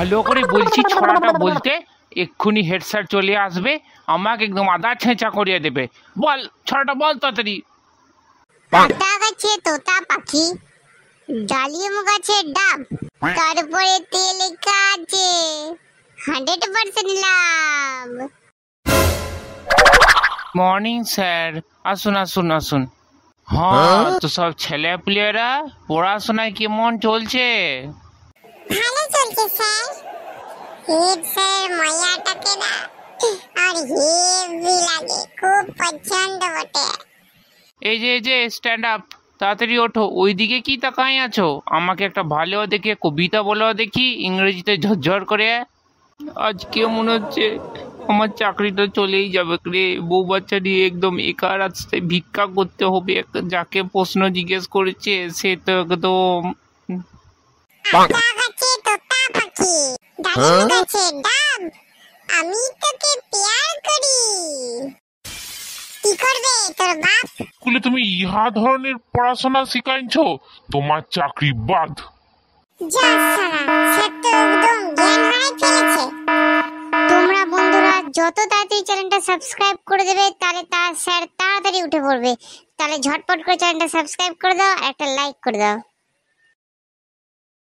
ভালো করে বলছি ছড়াটা বলতে, এক্ষুনি হেড স্যার চলে আসবে, আমাকে একদম আদা ছেঁচা করিয়ে দেবে। বল ছড়াটা বল তাড়াতাড়ি। পাতা গাছে তোতা পাখি, ডালিম গাছে ডাব, তারপরে তেল কাজে 100% লাভ। মর্নিং স্যার, আসুন আসুন আসুন। হ্যাঁ, তো সব ছেলে পুলেরা পড়াশোনায় কেমন চলছে? ভালো চলছে স্যার। হেড স্যার মায়াটাকে না আর হেভি লাগে, খুব পছন্দ বটে। এই যে স্ট্যান্ড আপ, তাড়াতাড়ি ওঠো। ওইদিকে কি তাকাই আছো? আমাকে একটা ভালো দেখে কবিতা বলো দেখি, ইংরেজিতে ঝরঝর করে। আজকে মনে হচ্ছে আমার চাকরিটা চলেই যাবে রে। বউ বাচ্চা নিয়ে একদম একা রাস্তায় ভিক্ষা করতে হবে। যাকে প্রশ্ন জিজ্ঞেস করেছে সে তো একদম পাতা গাছে তোতা পাখি, ডালিম গাছে ডাব, আমি তোকে প্যার করি। কি করবে তোর বাপ? স্কুলে তুমি ইহা ধরনের পড়াশোনা শিখাইছো, তোমার চাকরি বাদ। যা সারা, সে তো একদম জ্ঞান হারাই ফেলেছে। তোমরা বন্ধুরা যত তাড়াতাড়ি চ্যানেলটা সাবস্ক্রাইব করে দেবে, তাহলে স্যার তাড়াতাড়ি উঠে পড়বে। তাহলে ঝটপট করে চ্যানেলটা সাবস্ক্রাইব করে দাও, একটা লাইক করে দাও।